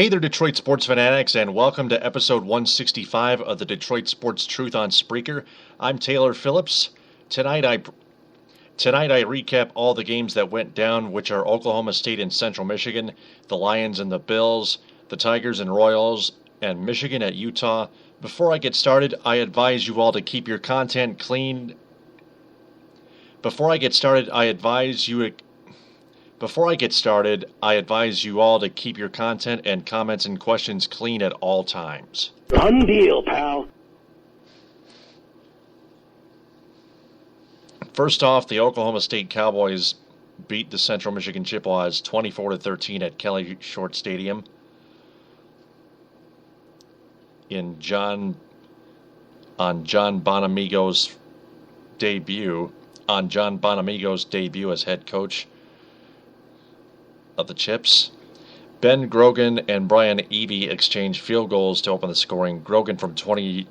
Hey there, Detroit sports fanatics, and welcome to episode 165 of the Detroit Sports Truth on Spreaker. I'm Taylor Phillips. Tonight I recap all the games that went down, which are Oklahoma State and Central Michigan, the Lions and the Bills, the Tigers and Royals, and Michigan at Utah. Before I get started, I advise you all to keep your content clean. Before I get started, I advise you all to keep your content and comments and questions clean at all times. Done deal, pal. First off, the Oklahoma State Cowboys beat the Central Michigan Chippewas 24-13 at Kelly Short Stadium on John Bonamigo's debut as head coach of the Chips. Ben Grogan and Brian Eby exchanged field goals to open the scoring. Grogan from 22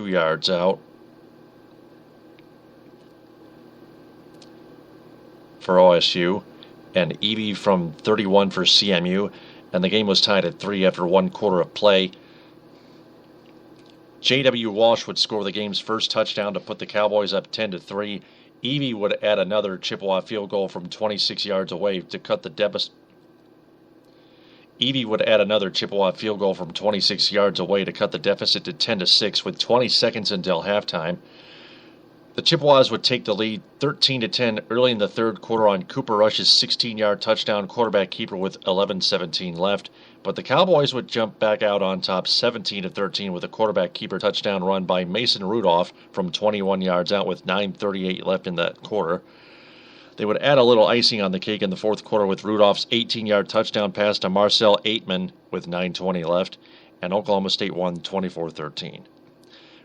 yards out for OSU, and Eby from 31 for CMU, and the game was tied at 3 after one quarter of play. J.W. Walsh would score the game's first touchdown to put the Cowboys up 10-3. Eby would add another Chippewa field goal from 26 yards away to cut the deficit. Eby would add another Chippewa field goal from 26 yards away to cut the deficit to 10-6 with 20 seconds until halftime. The Chippewas would take the lead 13-10 early in the third quarter on Cooper Rush's 16-yard touchdown quarterback keeper with 11:17 left, but the Cowboys would jump back out on top 17-13 with a quarterback keeper touchdown run by Mason Rudolph from 21 yards out with 9:38 left in that quarter. They would add a little icing on the cake in the fourth quarter with Rudolph's 18-yard touchdown pass to Marcel Aitman with 9:20 left, and Oklahoma State won 24-13.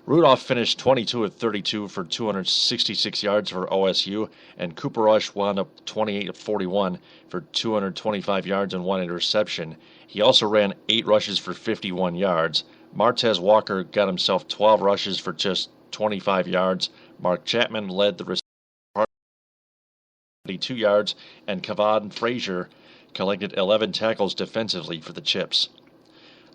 Rudolph finished 22 of 32 for 266 yards for OSU, and Cooper Rush wound up 28 of 41 for 225 yards and one interception. He also ran 8 rushes for 51 yards. Martez Walker got himself 12 rushes for just 25 yards. Mark Chapman led the receivers 32 yards, and Kavon Frazier collected 11 tackles defensively for the Chips.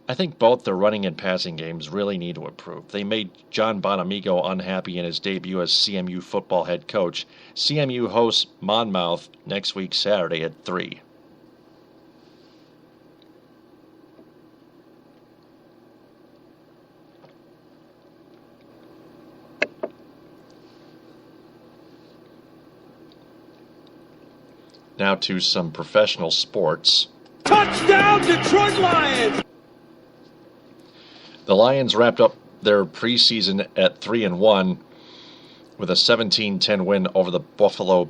I think both their running and passing games really need to improve. They made John Bonamigo unhappy in his debut as CMU football head coach. CMU hosts Monmouth next week Saturday at 3. Now to some professional sports. Touchdown, Detroit Lions! The Lions wrapped up their preseason at 3-1 with a 17-10 win over the Buffalo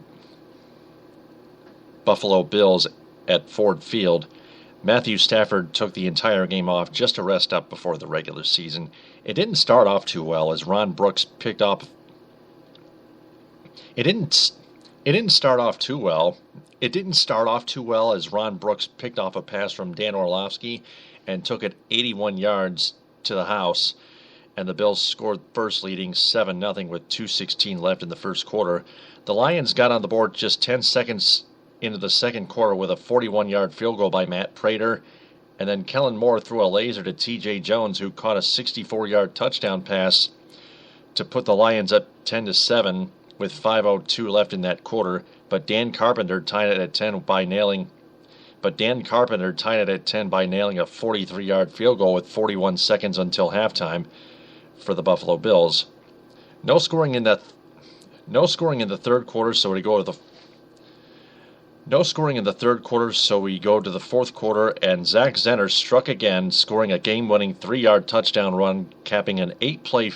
Bills at Ford Field. Matthew Stafford took the entire game off just to rest up before the regular season. It didn't start off too well as Ron Brooks picked off. It didn't start off too well as Ron Brooks picked off a pass from Dan Orlovsky and took it 81 yards to the house, and the Bills scored first, leading 7-0 with 2:16 left in the first quarter. The Lions got on the board just 10 seconds into the second quarter with a 41-yard field goal by Matt Prater, and then Kellen Moore threw a laser to T.J. Jones, who caught a 64-yard touchdown pass to put the Lions up 10-7 with 5:02 left in that quarter, but Dan Carpenter tied it at 10 by nailing a 43-yard field goal with 41 seconds until halftime for the Buffalo Bills. No scoring in the third quarter, so we go to the fourth quarter, and Zach Zenner struck again, scoring a game-winning 3-yard touchdown run, capping an 8-play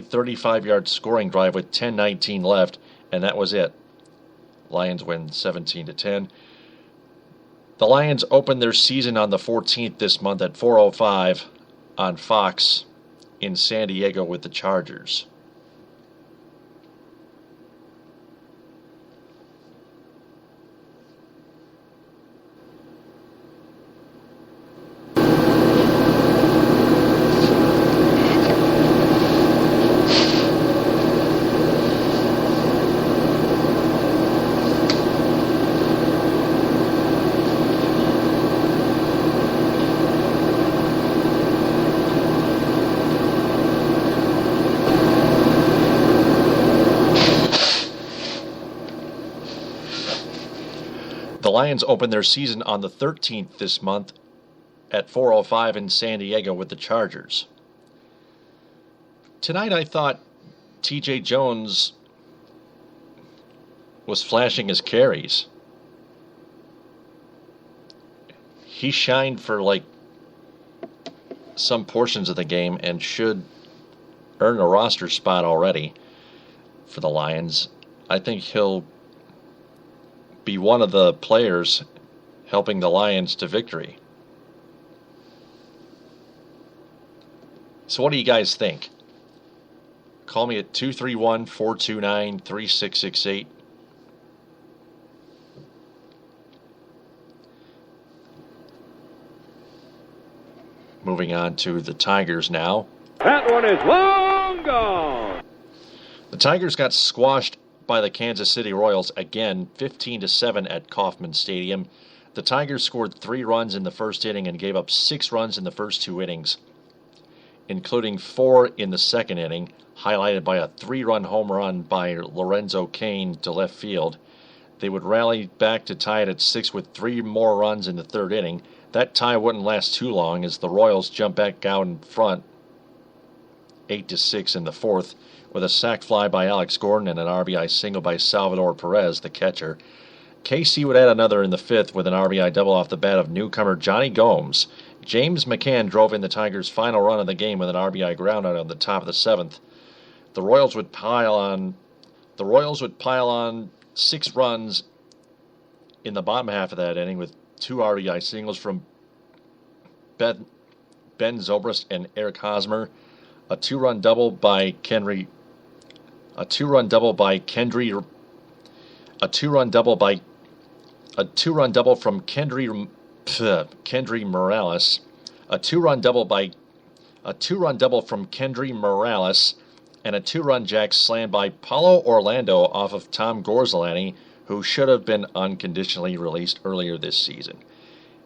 35-yard scoring drive with 10:19 left, and that was it. Lions win 17-10. The Lions opened their season on the 14th this month at 4:05 on Fox in San Diego with the Chargers. Lions open their season on the 13th this month at 4:05 in San Diego with the Chargers. Tonight I thought T.J. Jones was flashing his carries. He shined for some portions of the game and should earn a roster spot already for the Lions. I think he'll be one of the players helping the Lions to victory. So what do you guys think? Call me at 231-429-3668. Moving on to the Tigers now. That one is long gone. The Tigers got squashed by the Kansas City Royals again, 15-7 at Kauffman Stadium. The Tigers scored 3 runs in the first inning and gave up 6 runs in the first 2 innings, including 4 in the second inning, highlighted by a 3-run home run by Lorenzo Cain to left field. They would rally back to tie it at 6 with 3 more runs in the third inning. That tie wouldn't last too long as the Royals jumped back out in front, 8-6 in the fourth, with a sac fly by Alex Gordon and an RBI single by Salvador Perez, the catcher. KC would add another in the fifth with an RBI double off the bat of newcomer Johnny Gomes. James McCann drove in the Tigers' final run of the game with an RBI groundout on the top of the seventh. The Royals would pile on 6 runs in the bottom half of that inning with 2 RBI singles from Ben Zobrist and Eric Hosmer, a 2-run double by Kendry from Kendry Morales, a 2-run double from Kendry Morales, and a 2-run jack slam by Paulo Orlando off of Tom Gorzolani, who should have been unconditionally released earlier this season.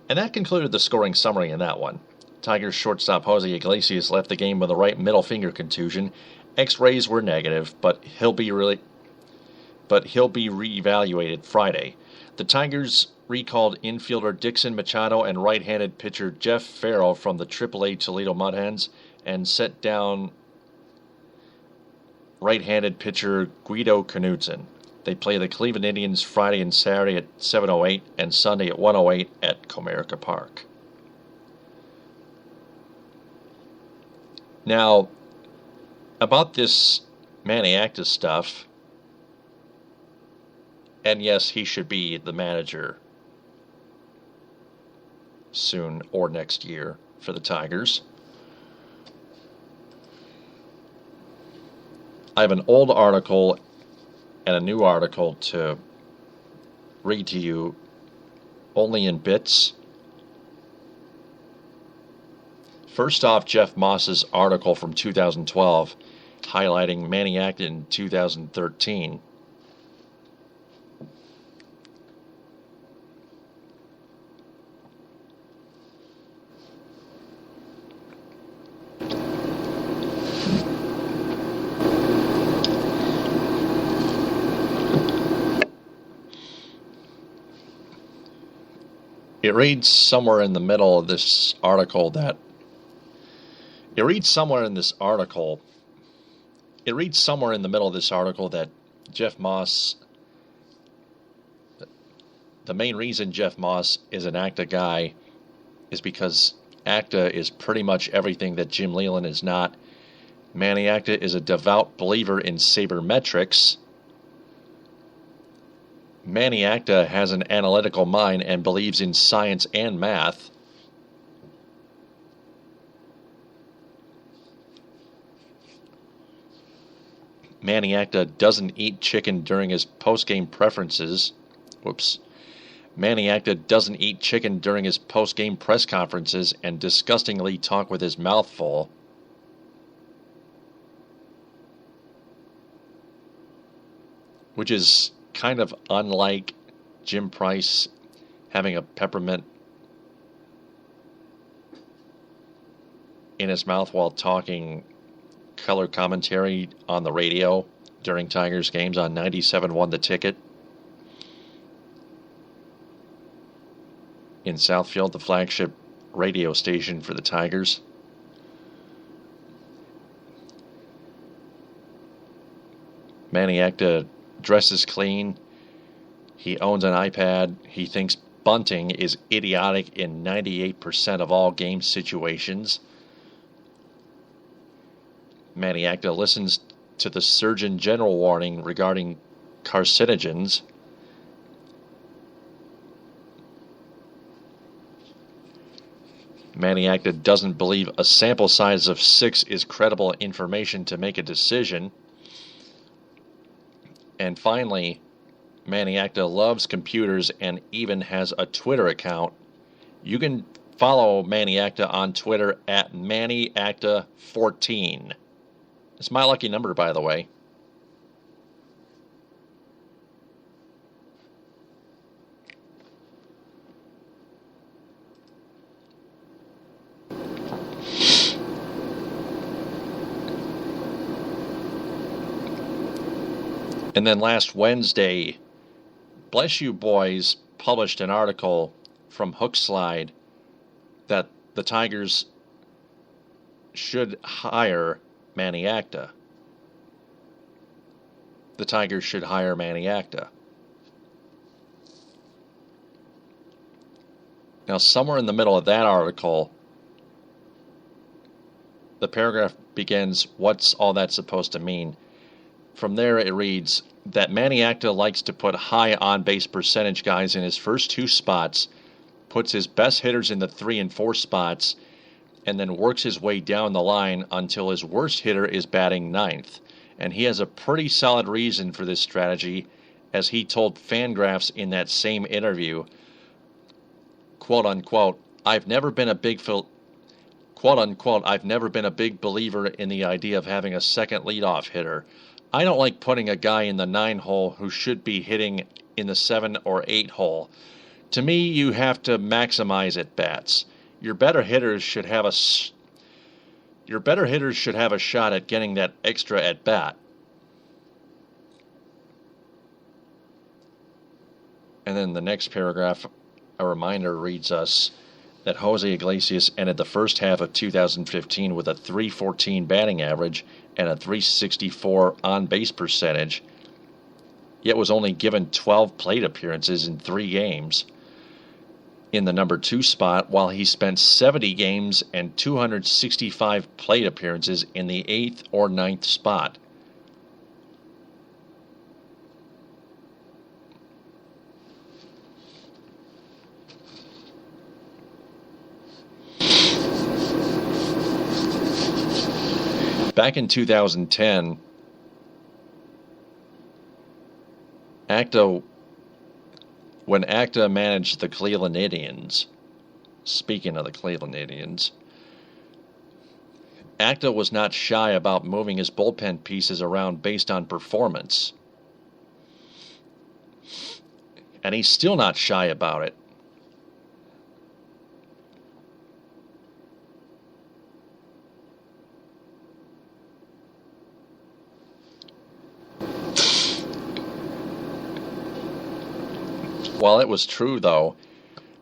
And that concluded the scoring summary in that one. Tigers shortstop Jose Iglesias left the game with a right middle finger contusion. X-rays were negative, but he'll be reevaluated Friday. The Tigers recalled infielder Dixon Machado and right-handed pitcher Jeff Farrell from the AAA Toledo Mudhens and set down right-handed pitcher Guido Knudsen. They play the Cleveland Indians Friday and Saturday at 7:08 and Sunday at 1:08 at Comerica Park. Now, about this Manny Acta stuff, and yes, he should be the manager soon or next year for the Tigers. I have an old article and a new article to read to you, only in bits. First off, Jeff Moss's article from 2012 highlighting Manny Acta in 2013. It reads somewhere in the middle of this article that Jeff Moss, the main reason Jeff Moss is an Acta guy is because Acta is pretty much everything that Jim Leyland is not. Manny Acta is a devout believer in sabermetrics. Manny Acta has an analytical mind and believes in science and math. Manny Acta doesn't eat chicken during his post-game preferences. Manny Acta doesn't eat chicken during his post-game press conferences and disgustingly talk with his mouth full. Which is kind of unlike Jim Price having a peppermint in his mouth while talking color commentary on the radio during Tigers games on 97.1 The Ticket. in Southfield, the flagship radio station for the Tigers. Manny Acta dresses clean. He owns an iPad. He thinks bunting is idiotic in 98% of all game situations. Manny Acta listens to the Surgeon General warning regarding carcinogens. Manny Acta doesn't believe a sample size of 6 is credible information to make a decision. And finally, Manny Acta loves computers and even has a Twitter account. You can follow Manny Acta on Twitter at MannyActa14. It's my lucky number, by the way. And then last Wednesday, Bless You Boys published an article from Hookslide that the Tigers should hire Manny Acta. The Tigers should hire Manny Acta. Now, somewhere in the middle of that article, the paragraph begins, "What's all that supposed to mean?" From there, it reads that Manny Acta likes to put high on-base percentage guys in his first 2 spots, puts his best hitters in the 3 and 4 spots, and then works his way down the line until his worst hitter is batting 9th. And he has a pretty solid reason for this strategy, as he told Fangraphs in that same interview, quote unquote, I've never been a big believer in the idea of having a second leadoff hitter. I don't like putting a guy in the 9 hole who should be hitting in the 7 or 8 hole. To me, you have to maximize at bats. Your better hitters should have a shot at getting that extra at bat. And then the next paragraph, a reminder, reads us that Jose Iglesias ended the first half of 2015 with a .314 batting average and a .364 on-base percentage, yet was only given 12 plate appearances in 3 games in the number 2 spot, while he spent 70 games and 265 plate appearances in the 8th or 9th spot. Back in 2010, when Acta managed the Cleveland Indians, speaking of the Cleveland Indians, Acta was not shy about moving his bullpen pieces around based on performance. And he's still not shy about it. While it was true, though,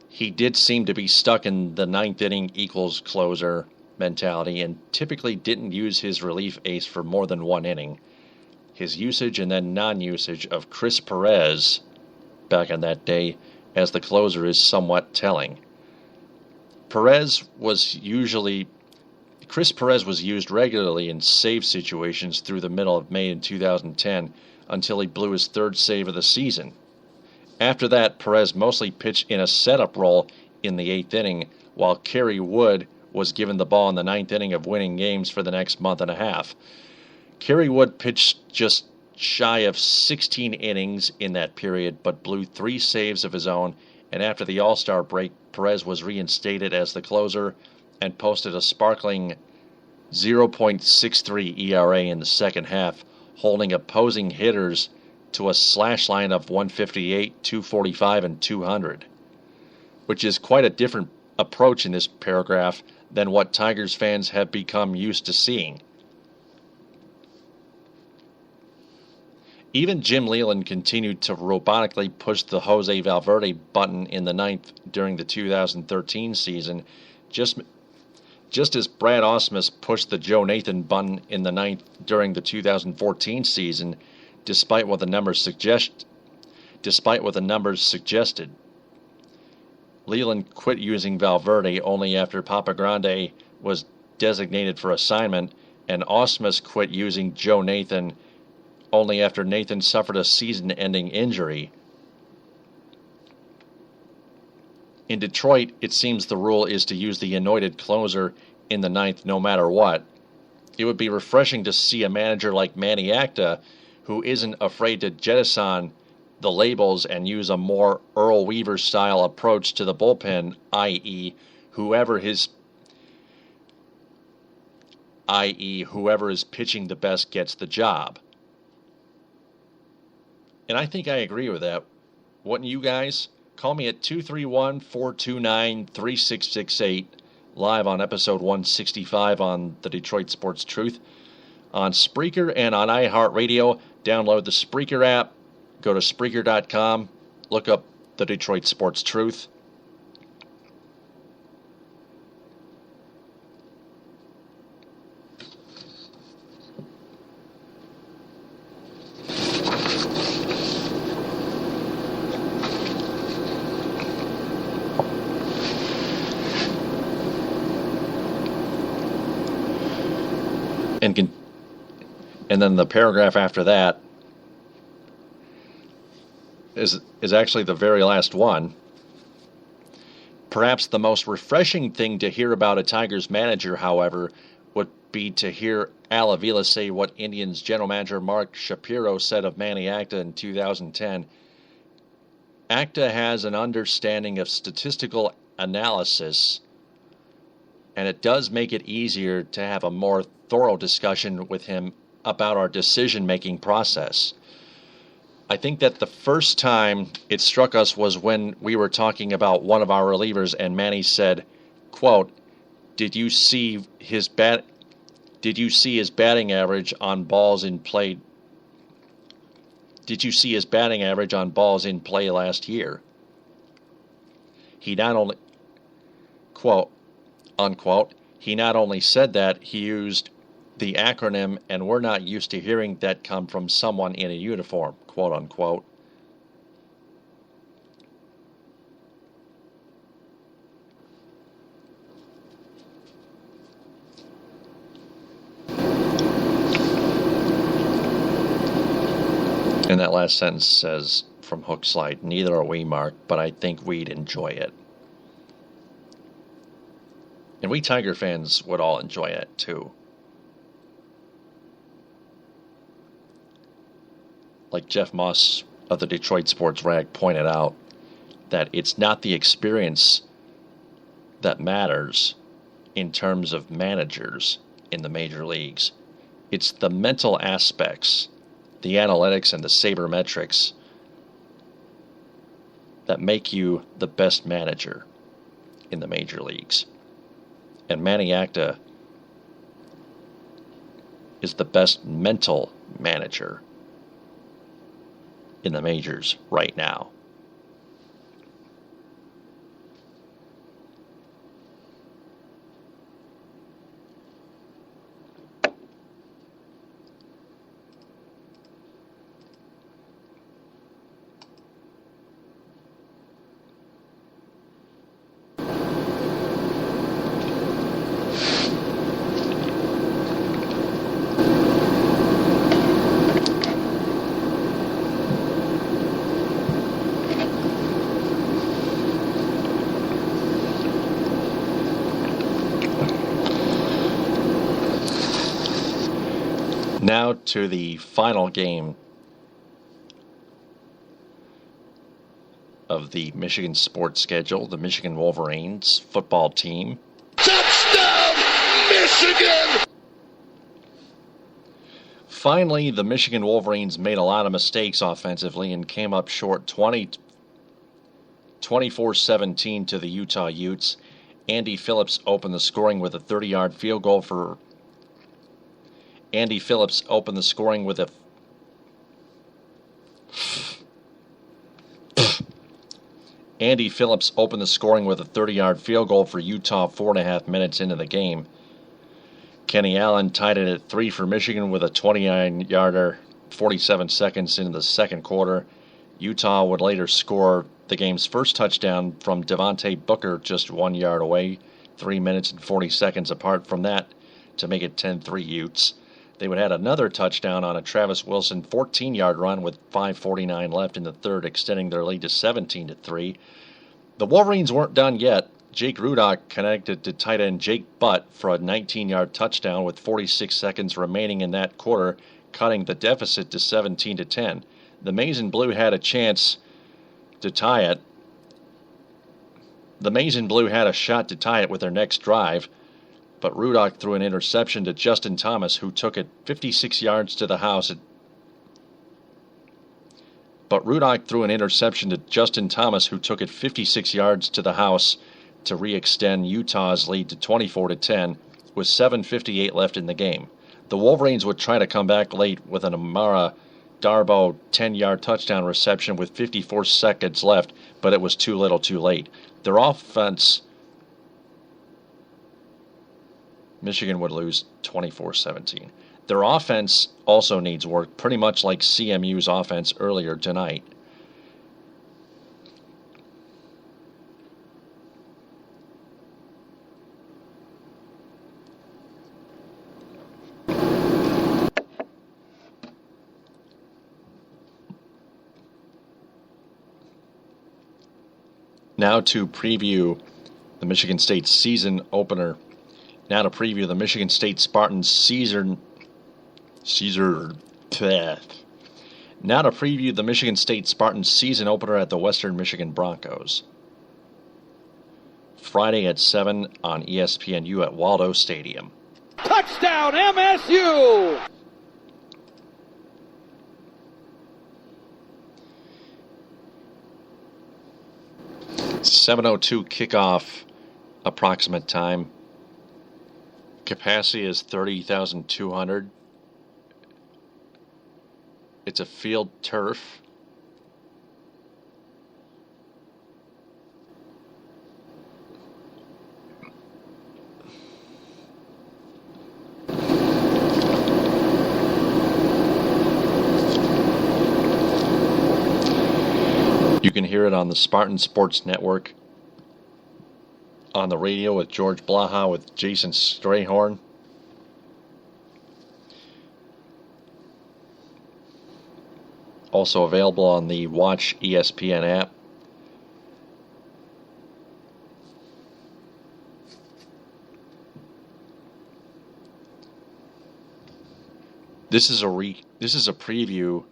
he did seem to be stuck in the 9th inning equals closer mentality and typically didn't use his relief ace for more than 1 inning. His usage and then non-usage of Chris Perez back in that day as the closer is somewhat telling. Chris Perez was used regularly in save situations through the middle of May in 2010 until he blew his 3rd save of the season. After that, Perez mostly pitched in a setup role in the 8th inning, while Kerry Wood was given the ball in the 9th inning of winning games for the next month and a half. Kerry Wood pitched just shy of 16 innings in that period, but blew 3 saves of his own, and after the All-Star break, Perez was reinstated as the closer and posted a sparkling 0.63 ERA in the second half, holding opposing hitters to a slash line of 158, 245, and 200, which is quite a different approach in this paragraph than what Tigers fans have become used to seeing. Even Jim Leyland continued to robotically push the Jose Valverde button in the ninth during the 2013 season, just as Brad Ausmus pushed the Joe Nathan button in the ninth during the 2014 season, despite what the numbers suggested. Leyland quit using Valverde only after Papa Grande was designated for assignment, and Ausmus quit using Joe Nathan only after Nathan suffered a season-ending injury. In Detroit, it seems the rule is to use the anointed closer in the ninth no matter what. It would be refreshing to see a manager like Manny Acta, who isn't afraid to jettison the labels and use a more Earl Weaver-style approach to the bullpen, i.e. whoever is pitching the best gets the job. And I think I agree with that. Wouldn't you guys? Call me at 231-429-3668, live on episode 165 on the Detroit Sports Truth. On Spreaker and on iHeartRadio, download the Spreaker app, go to Spreaker.com, look up the Detroit Sports Truth. And then the paragraph after that is actually the very last one. Perhaps the most refreshing thing to hear about a Tigers manager, however, would be to hear Al Avila say what Indians general manager Mark Shapiro said of Manny Acta in 2010. Acta has an understanding of statistical analysis, and it does make it easier to have a more thorough discussion with him about our decision-making process. I think that the first time it struck us was when we were talking about one of our relievers and Manny said, quote, Did you see his batting average on balls in play? Did you see his batting average on balls in play last year? He not only, quote, unquote, he not only said that, he used the acronym, and we're not used to hearing that come from someone in a uniform, quote unquote. And that last sentence says, from Hookslide, neither are we, Mark, but I think we'd enjoy it. And we Tiger fans would all enjoy it, too. Like Jeff Moss of the Detroit Sports Rag pointed out, that it's not the experience that matters in terms of managers in the major leagues. It's the mental aspects, the analytics and the sabermetrics that make you the best manager in the major leagues. And Manny Acta is the best mental manager in the majors right now. Now to the final game of the Michigan sports schedule, the Michigan Wolverines football team. Touchdown, Michigan! Finally, the Michigan Wolverines made a lot of mistakes offensively and came up short 24-17 to the Utah Utes. Andy Phillips opened the scoring with a 30-yard field goal for Andy Phillips opened the scoring with a Andy Phillips opened the scoring with a 30-yard field goal for Utah 4.5 minutes into the game. Kenny Allen tied it at 3 for Michigan with a 29-yarder 47 seconds into the second quarter. Utah would later score the game's first touchdown from Devontae Booker just 1 yard away, 3 minutes and 40 seconds apart from that to make it 10-3 Utes. They would add another touchdown on a Travis Wilson 14-yard run with 5:49 left in the third, extending their lead to 17-3. The Wolverines weren't done yet. Jake Rudock connected to tight end Jake Butt for a 19-yard touchdown with 46 seconds remaining in that quarter, cutting the deficit to 17-10. The Maize and Blue had a chance to tie it. The Maize and Blue had a shot to tie it with their next drive, but Rudock threw an interception to Justin Thomas, who took it 56 yards to the house. But Rudock threw an interception to Justin Thomas, who took it 56 yards to the house to re-extend Utah's lead to 24-10 with 7:58 left in the game. The Wolverines would try to come back late with an Amara Darboh 10-yard touchdown reception with 54 seconds left, but it was too little too late. Their offense, Michigan would lose 24-17. Their offense also needs work, pretty much like CMU's offense earlier tonight. Now to preview the Michigan State season opener. Now to preview the Michigan State Spartans season opener at the Western Michigan Broncos. Friday at 7 on ESPNU at Waldo Stadium. Touchdown, MSU! .7:02 kickoff approximate time. Capacity is 30,200. It's a field turf. You can hear it on the Spartan Sports Network, on the radio with George Blaha with Jason Strayhorn. Also available on the Watch ESPN app. This is a preview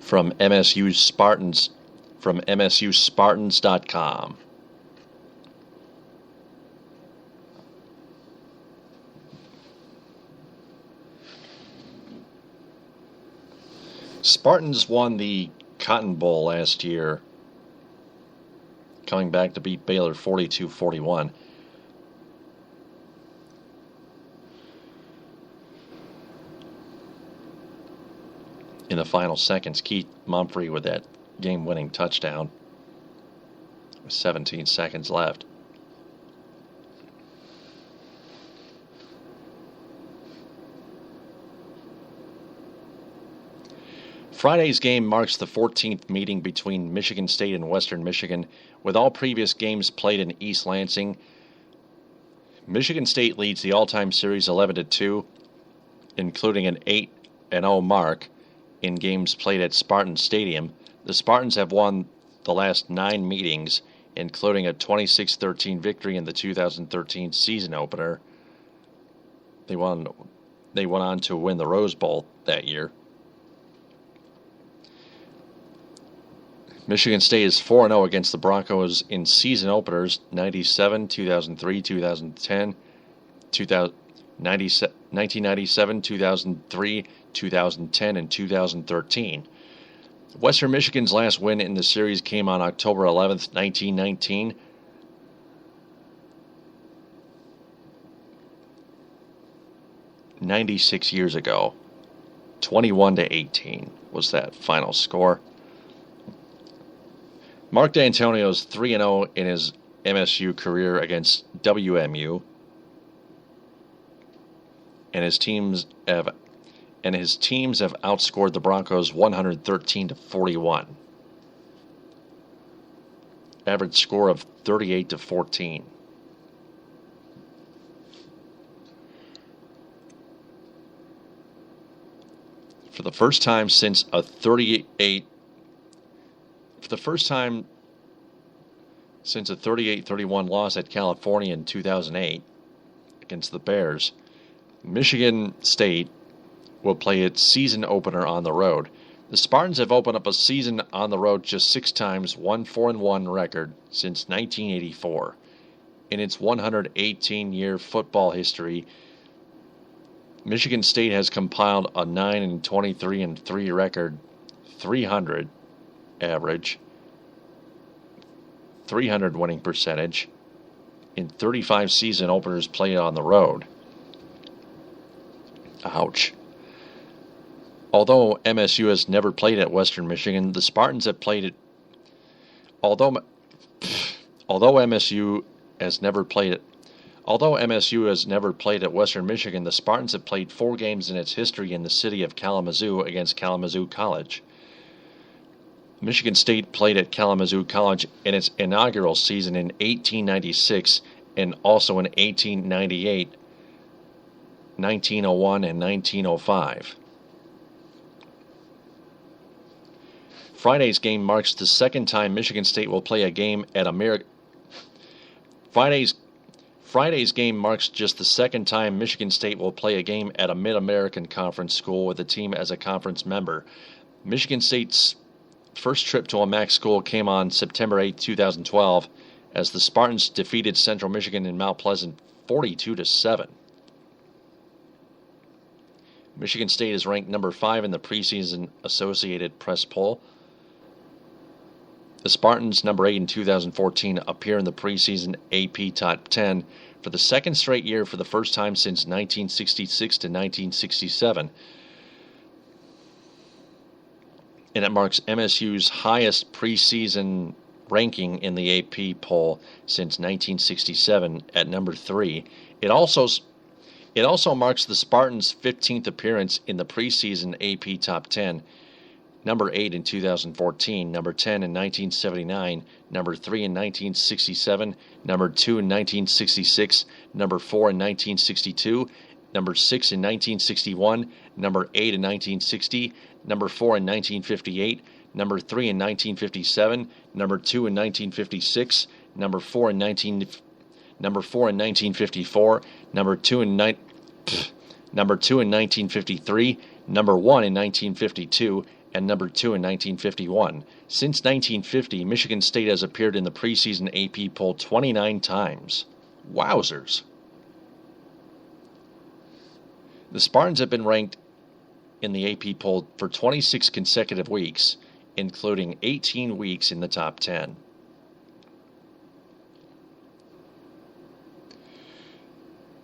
from MSU Spartans, from MSUSpartans.com. Spartans won the Cotton Bowl last year, coming back to beat Baylor 42-41. In the final seconds, Keith Mumphrey with that game-winning touchdown with 17 seconds left. Friday's game marks the 14th meeting between Michigan State and Western Michigan, with all previous games played in East Lansing. Michigan State leads the all-time series 11-2, including an 8-0 mark in games played at Spartan Stadium. The Spartans have won the last 9 meetings, including a 26-13 victory in the 2013 season opener. They went on to win the Rose Bowl that year. Michigan State is 4-0 against the Broncos in season openers 97, 2003, 2010, 1997, 2003, 2010, and 2013. Western Michigan's last win in the series came on October 11th, 1919. 96 years ago. 21-18 was that final score. Mark D'Antonio's 3-0 in his MSU career against WMU, and his teams have outscored the Broncos 113-41. Average score of 38-14. For the first time since a 38-31 loss at California in 2008 against the Bears, Michigan State will play its season opener on the road. The Spartans have opened up a season on the road just 6 times, 1-4-1 record since 1984. In its 118-year football history, Michigan State has compiled a 9-23-3 record, 300 average, 300 winning percentage in 35 season openers played on the road. Ouch. Although MSU has never played at Western Michigan, the Spartans have played it. Although MSU has never played at Western Michigan, the Spartans have played 4 games in its history in the city of Kalamazoo against Kalamazoo College. Michigan State played at Kalamazoo College in its inaugural season in 1896 and also in 1898, 1901, and 1905. Friday's game marks the second time Michigan State will play a game at Friday's game marks just the second time Michigan State will play a game at a Mid-American Conference school with the team as a conference member. Michigan State's first trip to a MAC school came on September 8, 2012, as the Spartans defeated Central Michigan in Mount Pleasant 42-7. Michigan State is ranked number 5 in the preseason Associated Press poll. The Spartans, number 8 in 2014, appear in the preseason AP Top 10 for the second straight year for the first time since 1966 to 1967. And it marks MSU's highest preseason ranking in the AP poll since 1967 at number 3. It also marks the Spartans' 15th appearance in the preseason AP Top 10. Number 8 in 2014, number 10 in 1979, number 3 in 1967, number 2 in 1966, number 4 in 1962, number 6 in 1961, number 8 in 1960, number 4 in 1958, number 3 in 1957, number 2 in 1956, number 4 in 1954, number 2 in 1953, number 1 in 1952, and number 2 in 1951. Since 1950, Michigan State has appeared in the preseason AP poll 29 times. Wowzers. The Spartans have been ranked in the AP poll for 26 consecutive weeks, including 18 weeks in the top 10.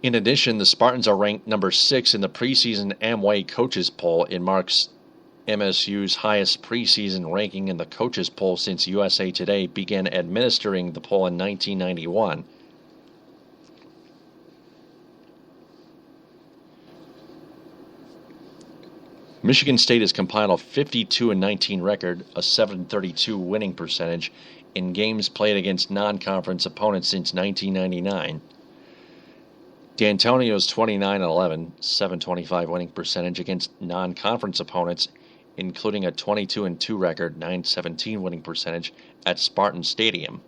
In addition, the Spartans are ranked number 6 in the preseason Amway Coaches Poll. It marks MSU's highest preseason ranking in the Coaches Poll since USA Today began administering the poll in 1991. Michigan State has compiled a 52-19 record, a 732 winning percentage, in games played against non-conference opponents since 1999. D'Antonio's 29-11, 725 winning percentage against non-conference opponents, including a 22-2 record, 917 winning percentage at Spartan Stadium.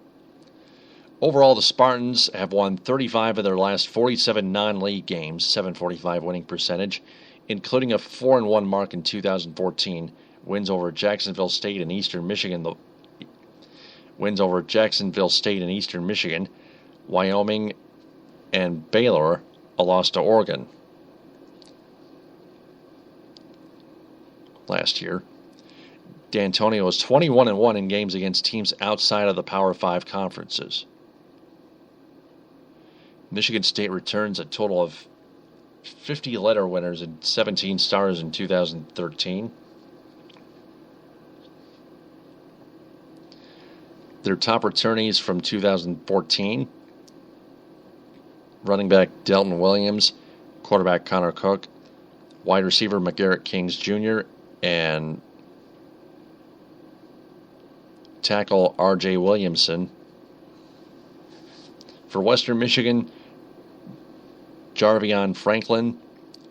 Overall, the Spartans have won 35 of their last 47 non-league games, 745 winning percentage, including a 4-1 mark in 2014, wins over Jacksonville State and Eastern Michigan, Wyoming, and Baylor, a loss to Oregon last year. D'Antonio was 21-1 in games against teams outside of the Power 5 conferences. Michigan State returns a total of 50 letter winners and 17 stars in 2013. Their top returnees from 2014: running back Delton Williams, quarterback Connor Cook, wide receiver McGarrett Kings Jr., and tackle R.J. Williamson. For Western Michigan, Jarvion Franklin,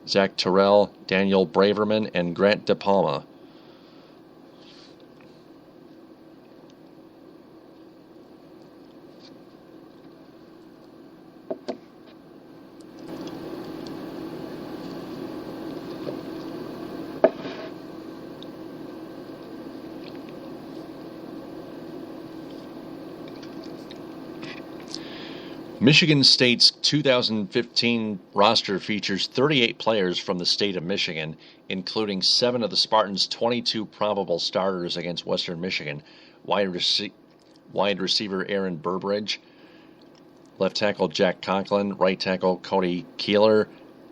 Zach Terrell, Daniel Braverman, and Grant DePalma. Michigan State's 2015 roster features 38 players from the state of Michigan, including 7 of the Spartans' 22 probable starters against Western Michigan: wide receiver Aaron Burbridge, left tackle Jack Conklin, right tackle Cody Keeler,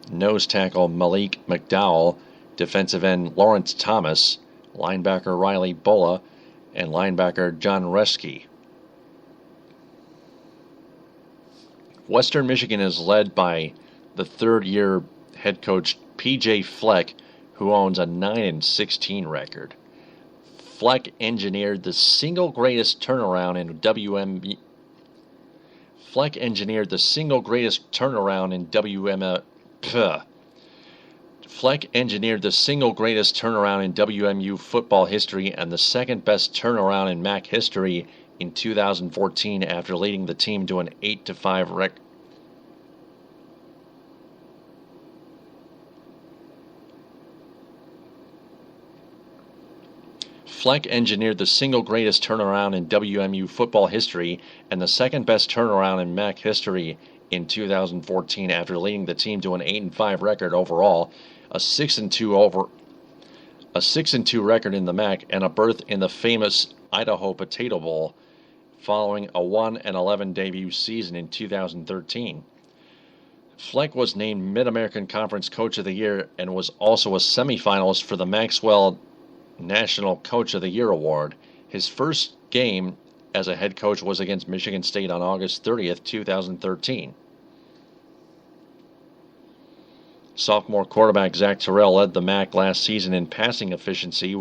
nose tackle Malik McDowell, defensive end Lawrence Thomas, linebacker Riley Bola, and linebacker John Reschke. Western Michigan is led by the third-year head coach P.J. Fleck, who owns a 9-16 record. Fleck engineered the single greatest turnaround in WM. Fleck engineered the single greatest turnaround in Fleck engineered the single greatest turnaround in WMU football history and the second best turnaround in MAC history in 2014 after leading the team to an 8-5 record. Fleck engineered the single greatest turnaround in WMU football history and the second best turnaround in MAC history in 2014 after leading the team to an 8-5 record overall, a 6-2 record in the MAC, and a berth in the famous Idaho Potato Bowl, following a 1-11 debut season in 2013. Fleck was named Mid-American Conference Coach of the Year and was also a semifinalist for the Maxwell National Coach of the Year Award. His first game as a head coach was against Michigan State on August 30th, 2013. Sophomore quarterback Zach Terrell led the MAC last season in passing efficiency,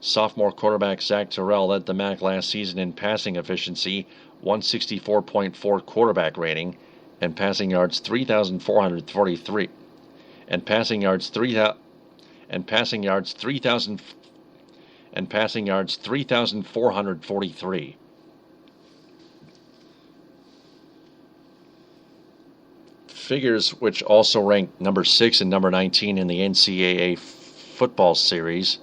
Sophomore quarterback Zach Terrell led the MAC last season in passing efficiency, 164.4 quarterback rating, and passing yards 3,443, and passing yards 3,443. Figures which also ranked number 6 and number 19 in the NCAA football series,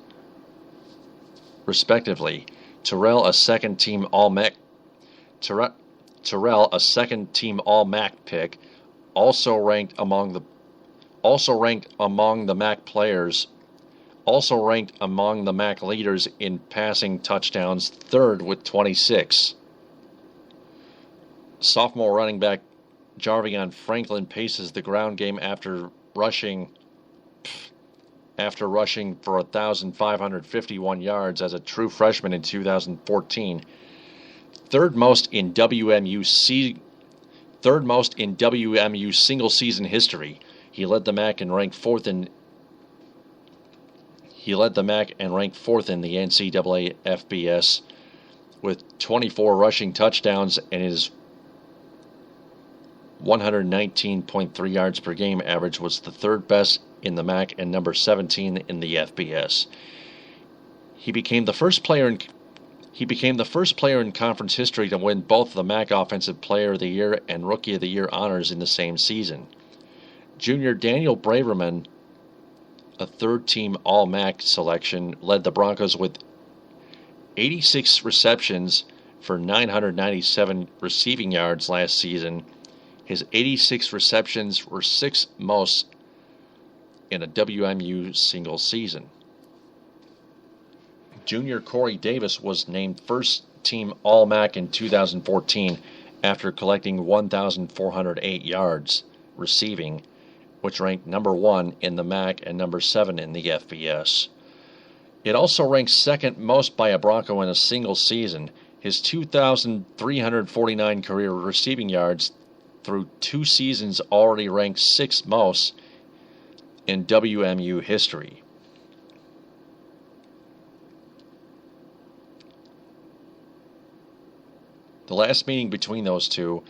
respectively. Terrell, a second-team All-MAC pick, also ranked among the MAC leaders in passing touchdowns, third with 26. Sophomore running back Jarvion Franklin paces the ground game after rushing for 1,551 yards as a true freshman in 2014. Third most in WMU single season history. He led the MAC and ranked fourth in the NCAA FBS with 24 rushing touchdowns, and his 119.3 yards per game average was the third best in the MAC and number 17 in the FBS. He became the first player in conference history to win both the MAC Offensive Player of the Year and Rookie of the Year honors in the same season. Junior Daniel Braverman, a third-team All-MAC selection, led the Broncos with 86 receptions for 997 receiving yards last season. His 86 receptions were sixth most in a WMU single season. Junior Corey Davis was named first-team All-MAC in 2014 after collecting 1,408 yards receiving, which ranked number 1 in the MAC and number 7 in the FBS. It also ranks second most by a Bronco in a single season. His 2,349 career receiving yards through 2 seasons already ranks 6th most in WMU history. The last meeting between those two,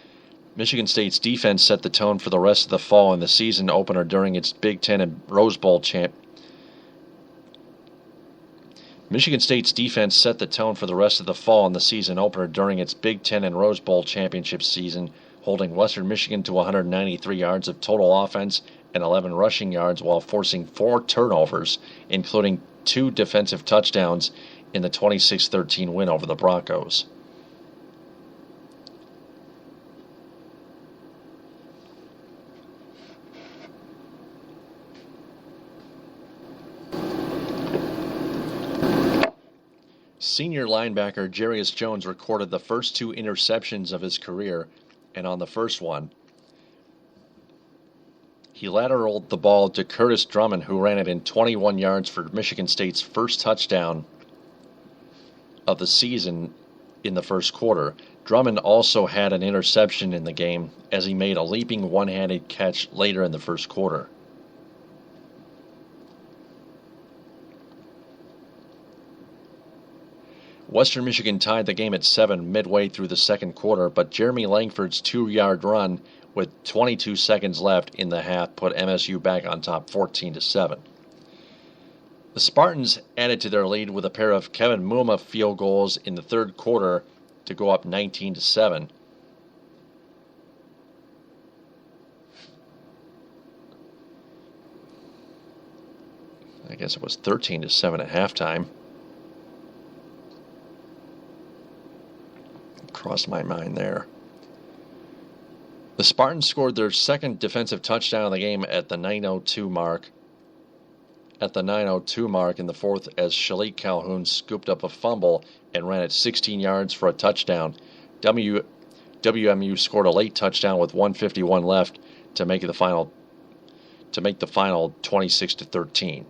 Michigan State's defense set the tone for the rest of the fall in the season opener during its Big Ten and Rose Bowl Michigan State's defense set the tone for the rest of the fall in the season opener during its Big Ten and Rose Bowl championship season, holding Western Michigan to 193 yards of total offense and 11 rushing yards while forcing 4 turnovers, including 2 defensive touchdowns in the 26-13 win over the Broncos. Senior linebacker Jarius Jones recorded the first 2 interceptions of his career, and on the first one, he lateraled the ball to Curtis Drummond, who ran it in 21 yards for Michigan State's first touchdown of the season in the first quarter. Drummond also had an interception in the game as he made a leaping one-handed catch later in the first quarter. Western Michigan tied the game at 7 midway through the second quarter, but Jeremy Langford's 2-yard run with 22 seconds left in the half put MSU back on top 14-7. The Spartans added to their lead with a pair of Kevin Muma field goals in the third quarter to go up 19-7. I guess it was 13-7 at halftime. Crossed my mind there. The Spartans scored their second defensive touchdown of the game at the 9:02 mark. At the 9:02 mark in the fourth, as Shalik Calhoun scooped up a fumble and ran it 16 yards for a touchdown. WMU scored a late touchdown with 1:51 left to make the final 26-13.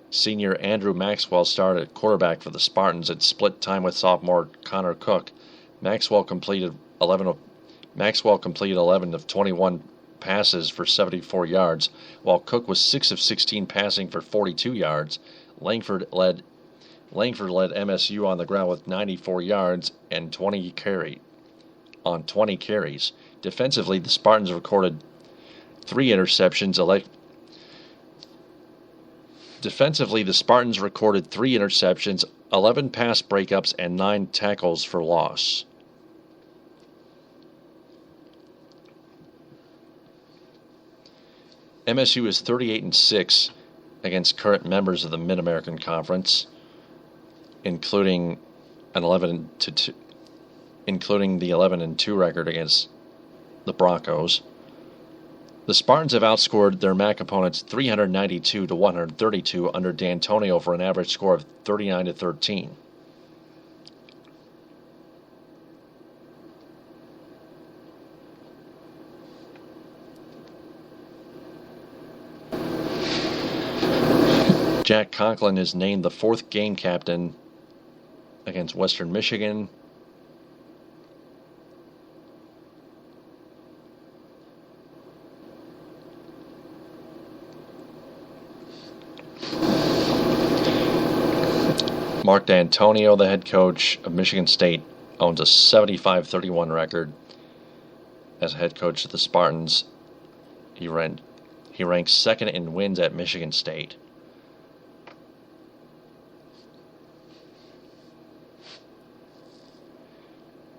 Senior Andrew Maxwell started at quarterback for the Spartans at split time with sophomore Connor Cook. Maxwell completed 11 of 21 passes for 74 yards, while Cook was 6 of 16 passing for 42 yards. Langford led MSU on the ground with 94 yards and 20 carries. Defensively, the Spartans recorded 3 interceptions. 11 pass breakups, and 9 tackles for loss. MSU is 38-6 against current members of the Mid-American Conference, including the 11-2 record against the Broncos. The Spartans have outscored their MAC opponents 392-132 under D'Antonio for an average score of 39-13. Jack Conklin is named the 4th game captain against Western Michigan. Mark D'Antonio, the head coach of Michigan State, owns a 75-31 record as head coach of the Spartans. He ranks 2nd in wins at Michigan State.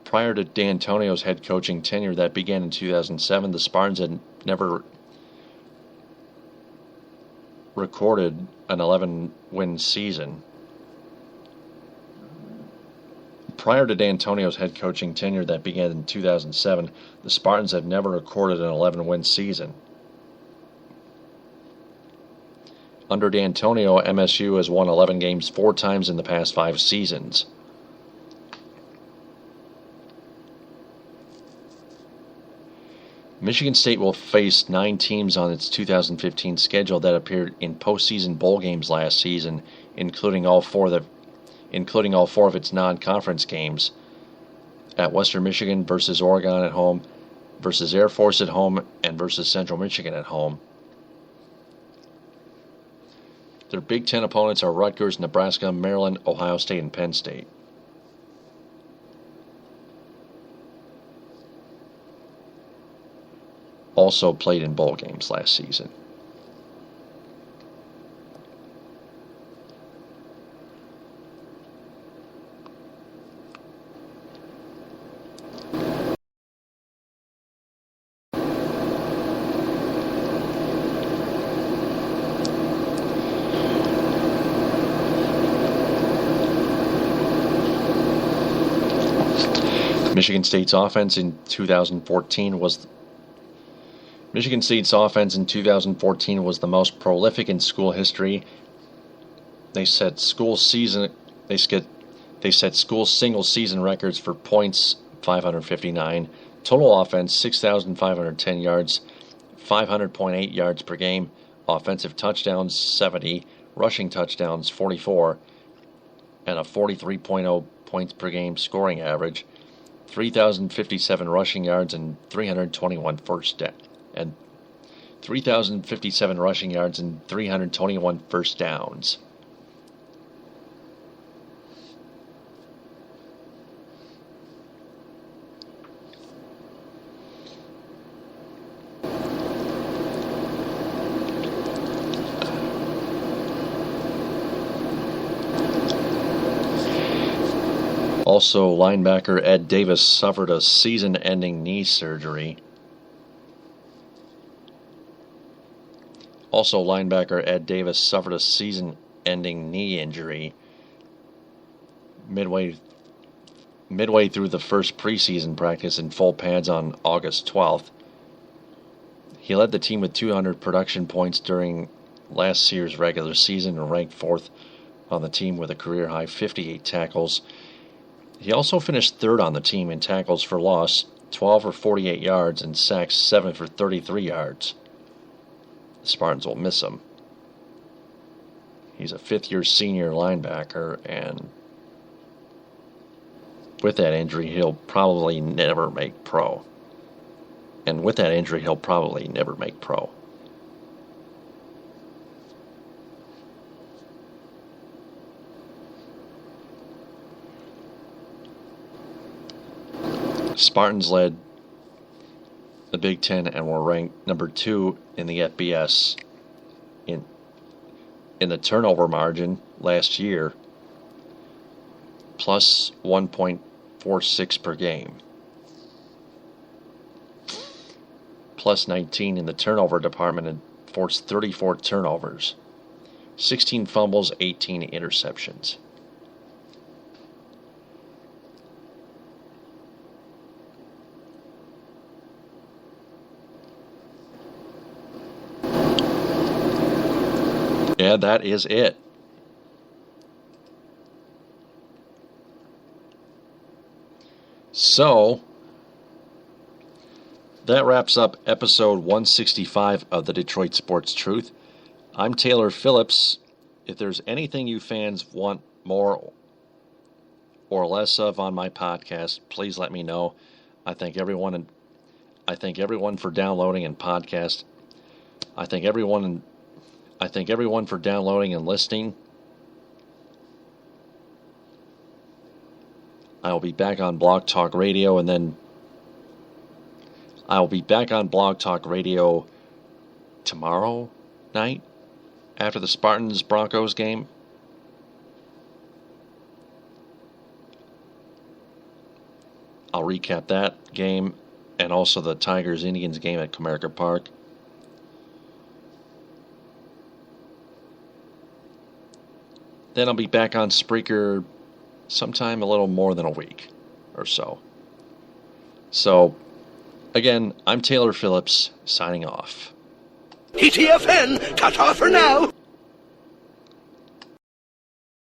Prior to D'Antonio's head coaching tenure that began in 2007, the Spartans had never recorded an 11-win season. Prior to D'Antonio's head coaching tenure that began in 2007, the Spartans have never recorded an 11-win season. Under D'Antonio, MSU has won 11 games 4 times in the past 5 seasons. Michigan State will face 9 teams on its 2015 schedule that appeared in postseason bowl games last season, including all four of its non-conference games. At Western Michigan versus Oregon at home, versus Air Force at home, and versus Central Michigan at home. Their Big Ten opponents are Rutgers, Nebraska, Maryland, Ohio State, and Penn State. Also played in bowl games last season. Michigan State's offense in 2014 was the most prolific in school history. They set school single season records for points, 559, total offense 6,510 yards, 500.8 yards per game, offensive touchdowns 70, rushing touchdowns 44, and a 43.0 points per game scoring average. 3,057 rushing yards and 321 first downs. Also, linebacker Ed Davis suffered a season-ending knee injury. Midway through the first preseason practice in full pads on August 12th. He led the team with 200 production points during last year's regular season and ranked 4th on the team with a career-high 58 tackles. He also finished 3rd on the team in tackles for loss, 12 for 48 yards, and sacks, 7 for 33 yards. The Spartans will miss him. He's a 5th-year senior linebacker, and with that injury, he'll probably never make pro. Spartans led the Big Ten and were ranked number 2 in the FBS in the turnover margin last year, plus 1.46 per game, plus 19 in the turnover department and forced 34 turnovers, 16 fumbles, 18 interceptions. Yeah, that is it. So, that wraps up episode 165 of the Detroit Sports Truth. I'm Taylor Phillips. If there's anything you fans want more or less of on my podcast, please let me know. I thank everyone for downloading and podcast. I thank everyone for downloading and listening. I will be back on Blog Talk Radio, and then I will be back on Blog Talk Radio tomorrow night after the Spartans-Broncos game. I'll recap that game and also the Tigers-Indians game at Comerica Park. Then I'll be back on Spreaker sometime a little more than a week or so. So, again, I'm Taylor Phillips, signing off. TTFN, ta-ta for now.